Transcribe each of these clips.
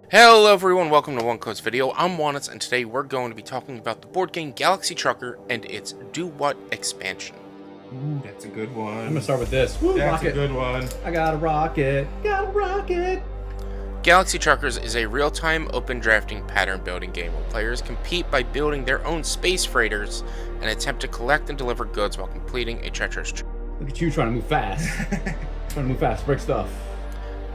Hello everyone, welcome to One Code's video. I'm Walnuts, and today we're going to be talking about the board game Galaxy Trucker and its Do What expansion. Ooh, that's a good one. I'm gonna start with this. Woo, That's rocket. a good one. I got a rocket. Got a rocket. Galaxy Truckers is a real-time open drafting pattern building game where players compete by building their own space freighters and attempt to collect and deliver goods while completing a treacherous trip. Look at you trying to move fast. Break stuff.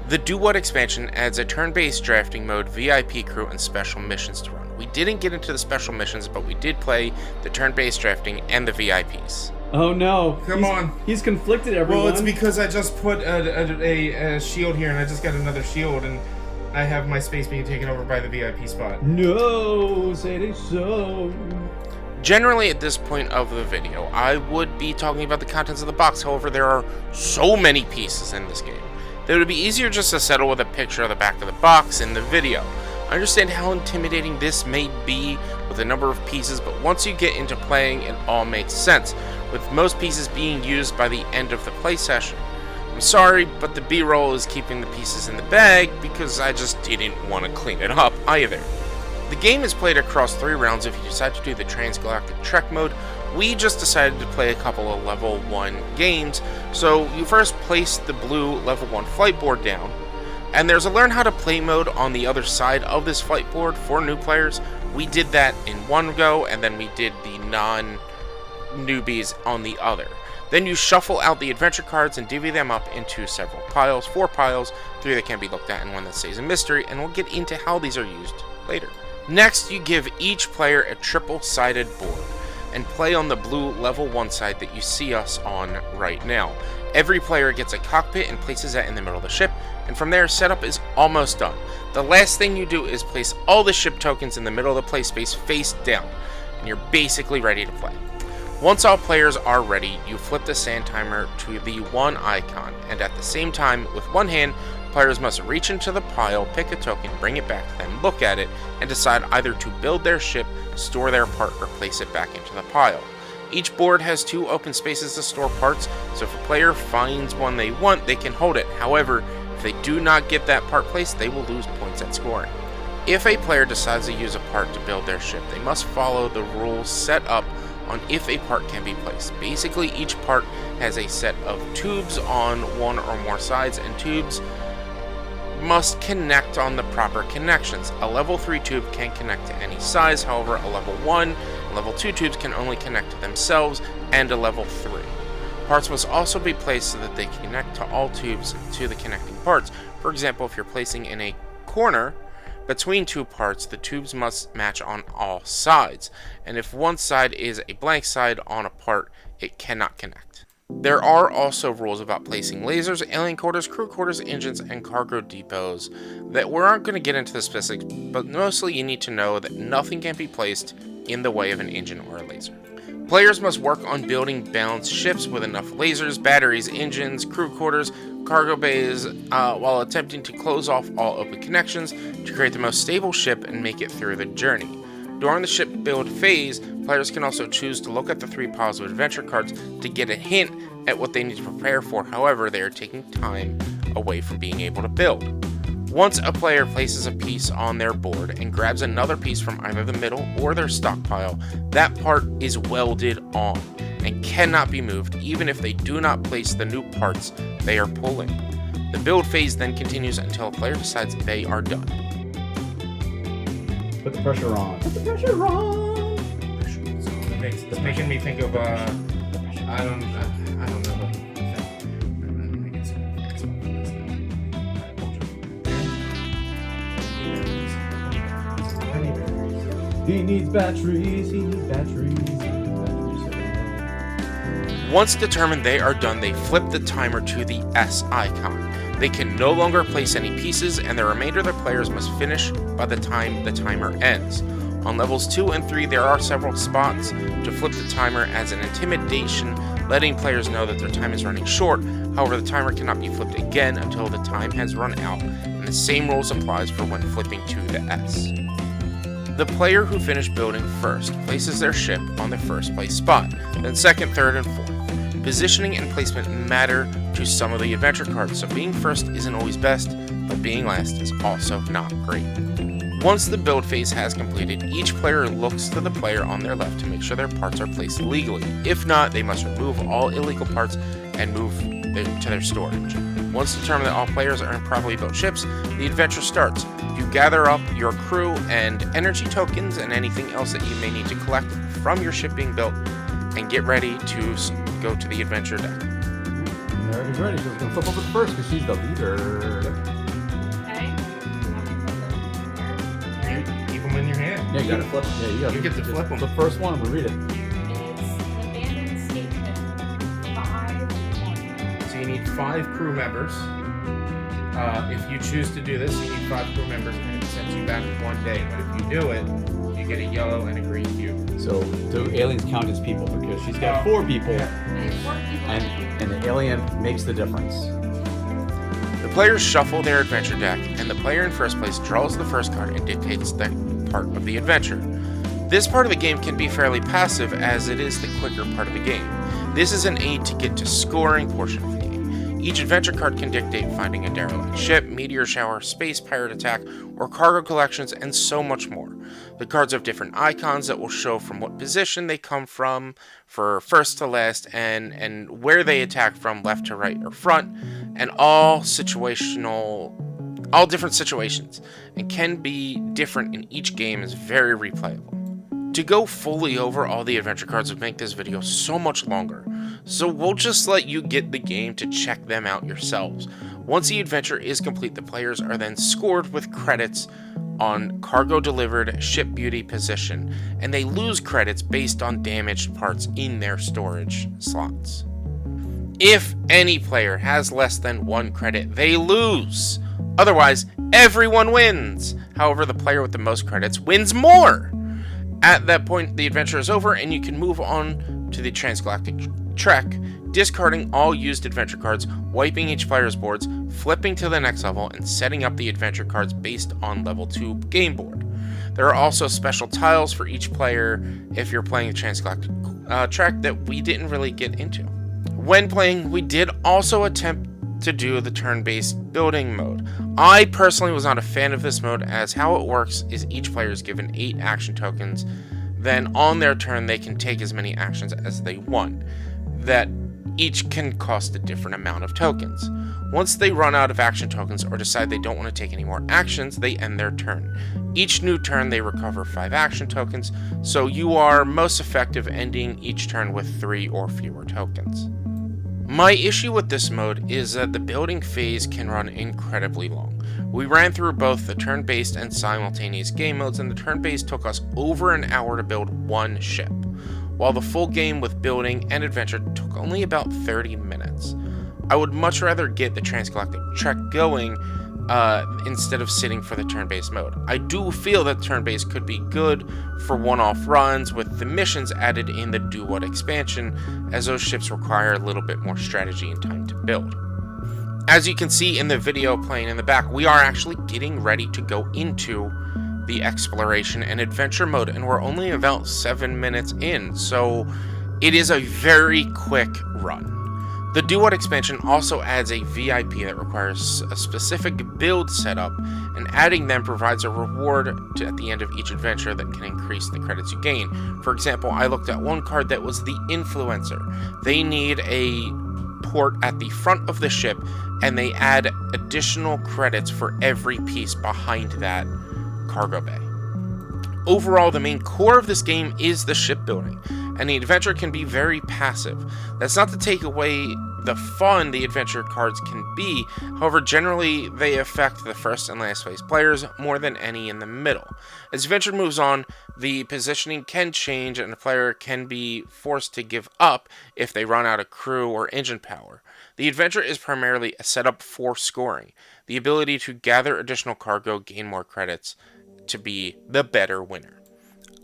The Do What expansion adds a turn-based drafting mode, VIP crew, and special missions to run. We didn't get into the special missions, but we did play the turn-based drafting and the VIPs. Oh no! Come on. He's conflicted, everyone. Well, it's because I just put a shield here, and I just got another shield, and I have my space being taken over by the VIP spot. No, say it ain't so. Generally, at this point of the video, I would be talking about the contents of the box. However, there are so many pieces in this game that it would be easier just to settle with a picture of the back of the box in the video. I understand how intimidating this may be with the number of pieces, but once you get into playing, it all makes sense, with most pieces being used by the end of the play session. I'm sorry, but the B-roll is keeping the pieces in the bag because I just didn't want to clean it up either. The game is played across 3 rounds if you decide to do the Transgalactic Trek mode. We just decided to play a couple of level 1 games, so you first place the blue level 1 flight board down, and there's a learn how to play mode on the other side of this flight board for new players. We did that in one go, and then we did the non-newbies on the other. Then you shuffle out the adventure cards and divvy them up into several piles, 4 piles, 3 that can be looked at and 1 that stays a mystery, and we'll get into how these are used later. Next, you give each player a triple-sided board and play on the blue level 1 side that you see us on right now. Every player gets a cockpit and places that in the middle of the ship, and from there, setup is almost done. The last thing you do is place all the ship tokens in the middle of the play space face down, and you're basically ready to play. Once all players are ready, you flip the sand timer to the 1 icon, and at the same time, with one hand, players must reach into the pile, pick a token, bring it back, then look at it, and decide either to build their ship, store their part, or place it back into the pile. Each board has 2 open spaces to store parts, so if a player finds one they want, they can hold it. However, if they do not get that part placed, they will lose points at scoring. If a player decides to use a part to build their ship, they must follow the rules set up on if a part can be placed. Basically, each part has a set of tubes on 1 or more sides, and tubes must connect on the proper connections. A level 3 tube can connect to any size, however a level 1 and level 2 tubes can only connect to themselves, and a level 3. Parts must also be placed so that they connect to all tubes to the connecting parts. For example, if you're placing in a corner between 2 parts, the tubes must match on all sides, and if one side is a blank side on a part, it cannot connect. There are also rules about placing lasers, alien quarters, crew quarters, engines, and cargo depots that we aren't going to get into the specifics, but mostly you need to know that nothing can be placed in the way of an engine or a laser. Players must work on building balanced ships with enough lasers, batteries, engines, crew quarters, cargo bays, while attempting to close off all open connections to create the most stable ship and make it through the journey. During the ship build phase, players can also choose to look at the 3 piles of adventure cards to get a hint at what they need to prepare for. However, they are taking time away from being able to build. Once a player places a piece on their board and grabs another piece from either the middle or their stockpile, that part is welded on and cannot be moved even if they do not place the new parts they are pulling. The build phase then continues until a player decides they are done. Put the pressure on. Put the pressure on. It's making me think of I don't know. He needs batteries. He needs batteries. Once determined they are done, they flip the timer to the S icon. They can no longer place any pieces, and the remainder of the players must finish by the time the timer ends. On levels 2 and 3, there are several spots to flip the timer as an intimidation, letting players know that their time is running short. However, the timer cannot be flipped again until the time has run out, and the same rules applies for when flipping to the S. The player who finished building first places their ship on the first place spot, then second, third, and fourth. Positioning and placement matter to some of the adventure cards, so being first isn't always best, but being last is also not great. Once the build phase has completed, each player looks to the player on their left to make sure their parts are placed legally. If not, they must remove all illegal parts and move to their storage. Once determined that all players are in properly built ships, the adventure starts. You gather up your crew and energy tokens and anything else that you may need to collect from your ship being built, and get ready to go to the adventure deck. America's ready. She's gonna flip over first because she's the leader. Keep them in your hand. Yeah, you gotta flip. Yeah, you gotta. You get to flip them. The first one, we read it. It's an abandoned statement. 5. So you need 5 crew members. If you choose to do this, you need 5 crew members, and it sends you back 1 day. But if you do it, you get a yellow and a green cube. So do aliens count as people? Because she's got 4 people, I have 4 people. and the alien makes the difference. The players shuffle their adventure deck, and the player in first place draws the first card and dictates the part of the adventure. This part of the game can be fairly passive, as it is the quicker part of the game. This is an aid to get to scoring portion of the game. Each adventure card can dictate finding a derelict ship, meteor shower, space pirate attack, or cargo collections, and so much more. The cards have different icons that will show from what position they come from, for first to last, and where they attack from, left to right or front, and all different situations, and can be different in each game, is very replayable. To go fully over all the adventure cards would make this video so much longer, so we'll just let you get the game to check them out yourselves. Once the adventure is complete, the players are then scored with credits on cargo delivered, ship beauty, position, and they lose credits based on damaged parts in their storage slots. If any player has less than 1 credit, they lose. Otherwise, everyone wins. However, the player with the most credits wins more. At that point, the adventure is over, and you can move on to the transgalactic trek, discarding all used adventure cards, wiping each player's boards, flipping to the next level, and setting up the adventure cards based on level 2 game board. There are also special tiles for each player if you're playing the transgalactic trek that we didn't really get into. When playing, we did also attempt to do the turn-based building mode. I personally was not a fan of this mode, as how it works is each player is given 8 action tokens, then on their turn they can take as many actions as they want, that each can cost a different amount of tokens. Once they run out of action tokens or decide they don't want to take any more actions, they end their turn. Each new turn they recover 5 action tokens, so you are most effective ending each turn with 3 or fewer tokens. My issue with this mode is that the building phase can run incredibly long. We ran through both the turn-based and simultaneous game modes, and the turn-based took us over an hour to build 1 ship, while the full game with building and adventure took only about 30 minutes. I would much rather get the transgalactic trek going instead of sitting for the turn-based mode. I do feel that turn-based could be good for one-off runs with the missions added in the Do What expansion, as those ships require a little bit more strategy and time to build. As you can see in the video playing in the back, we are actually getting ready to go into the exploration and adventure mode, and we're only about 7 minutes in, so it is a very quick run. The Do What expansion also adds a VIP that requires a specific build setup, and adding them provides a reward at the end of each adventure that can increase the credits you gain. For example, I looked at one card that was the Influencer. They need a port at the front of the ship, and they add additional credits for every piece behind that cargo bay. Overall, the main core of this game is the shipbuilding, and the adventure can be very passive. That's not to take away the fun the adventure cards can be, however, generally they affect the first and last phase players more than any in the middle. As adventure moves on, the positioning can change, and a player can be forced to give up if they run out of crew or engine power. The adventure is primarily a setup for scoring, the ability to gather additional cargo, gain more credits, to be the better winner.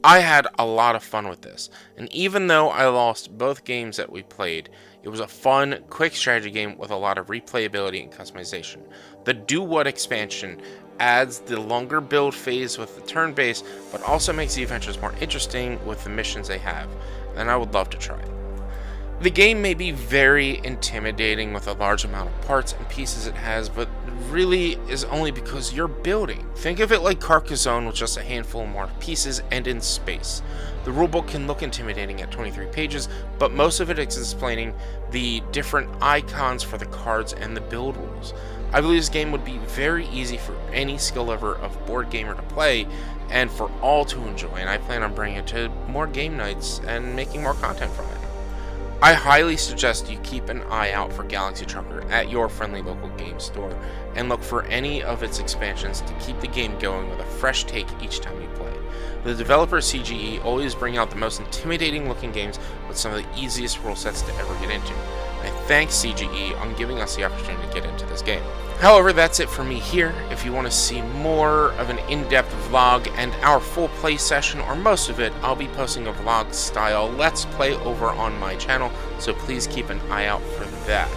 I had a lot of fun with this, and even though I lost both games that we played, it was a fun, quick strategy game with a lot of replayability and customization. The Do What expansion adds the longer build phase with the turn base, but also makes the adventures more interesting with the missions they have, and I would love to try it. The game may be very intimidating with the large amount of parts and pieces it has, but really is only because you're building. Think of it like Carcassonne with just a handful more pieces and in space. The rulebook can look intimidating at 23 pages, but most of it is explaining the different icons for the cards and the build rules. I believe this game would be very easy for any skill level of board gamer to play and for all to enjoy, and I plan on bringing it to more game nights and making more content from it. I highly suggest you keep an eye out for Galaxy Trucker at your friendly local game store and look for any of its expansions to keep the game going with a fresh take each time you play. The developer CGE always bring out the most intimidating looking games with some of the easiest rule sets to ever get into. I thank CGE on giving us the opportunity to get into this game. However, that's it for me here. If you want to see more of an in-depth vlog and our full play session, or most of it, I'll be posting a vlog style Let's Play over on my channel, so please keep an eye out for that.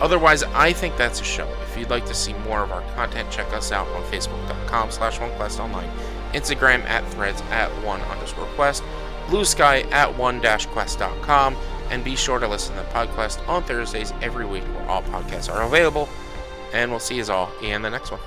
Otherwise, I think that's a show. If you'd like to see more of our content, check us out on Facebook.com/OneQuestOnline, Instagram at Threads at @1_Quest, Blue Sky at one-quest.com, and be sure to listen to the podcast on Thursdays every week where all podcasts are available. And we'll see you all in the next one.